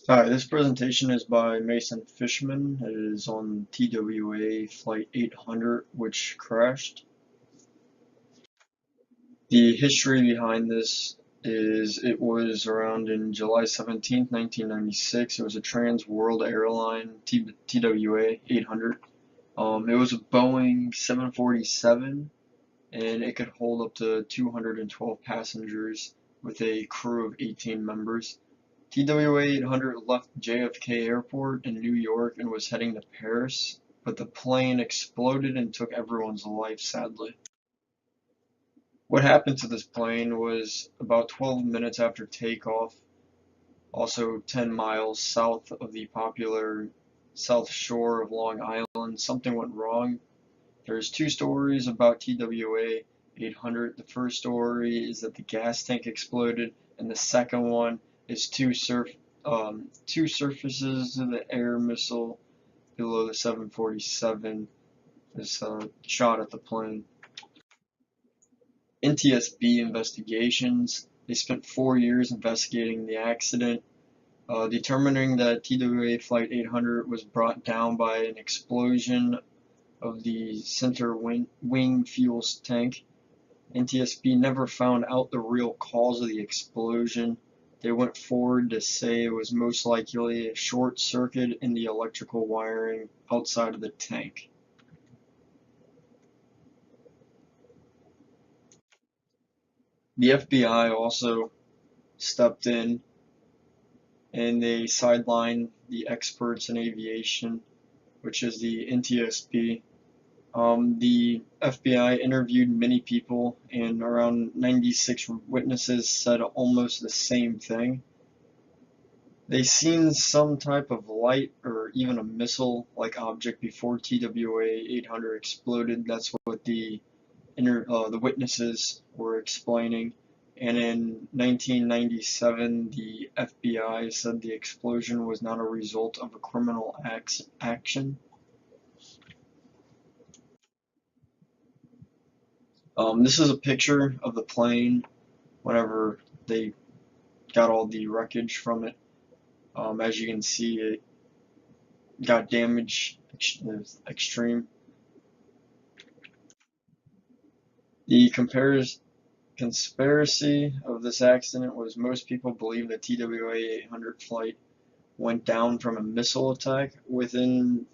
Hi, this presentation is by Mason Fishman. It is on TWA Flight 800, which crashed. The history behind this is it was around in July 17th, 1996. It was a Trans World Airline TWA 800. It was a Boeing 747, and it could hold up to 212 passengers with a crew of 18 members. TWA-800 left JFK Airport in New York and was heading to Paris, but the plane exploded and took everyone's life, sadly. What happened to this plane was about 12 minutes after takeoff, also 10 miles south of the popular South Shore of Long Island, something went wrong. There's two stories about TWA 800. The first story is that the gas tank exploded, and the second one is two surfaces of the air missile below the 747 is shot at the plane. NTSB investigations. They spent 4 years investigating the accident, determining that TWA Flight 800 was brought down by an explosion of the center wing fuel tank. NTSB never found out the real cause of the explosion. They went forward to say it was most likely a short circuit in the electrical wiring outside of the tank. The FBI also stepped in and they sidelined the experts in aviation, which is the NTSB. The FBI interviewed many people, and around 96 witnesses said almost the same thing. They seen some type of light or even a missile-like object before TWA 800 exploded. That's what the witnesses were explaining. And in 1997, the FBI said the explosion was not a result of a criminal action. This is a picture of the plane whenever they got all the wreckage from it. As you can see, it got damaged extreme. The conspiracy of this accident was most people believe that TWA 800 flight went down from a missile attack. Within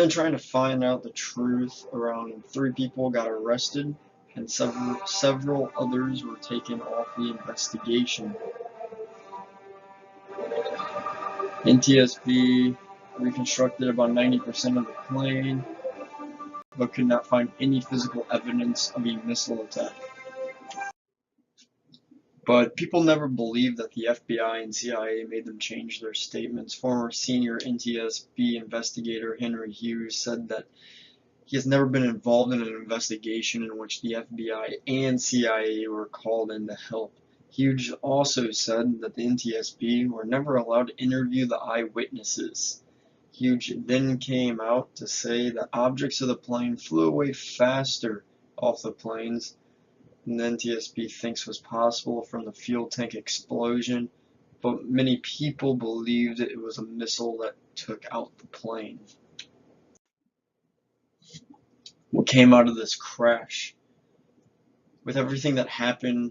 trying to find out the truth, around 3 people got arrested and several others were taken off the investigation. NTSB reconstructed about 90% of the plane, but could not find any physical evidence of a missile attack. But people never believed that the FBI and CIA made them change their statements. Former senior NTSB investigator Henry Hughes said that he has never been involved in an investigation in which the FBI and CIA were called in to help. Hughes also said that the NTSB were never allowed to interview the eyewitnesses. Hughes then came out to say that objects of the plane flew away faster off the planes than the NTSB thinks was possible from the fuel tank explosion, but many people believed it was a missile that took out the plane. What came out of this crash? With everything that happened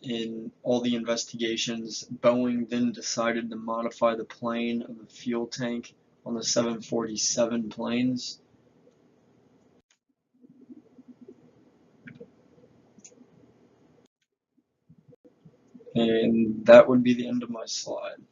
in all the investigations, Boeing then decided to modify the plane of the fuel tank on the 747 planes. And that would be the end of my slide.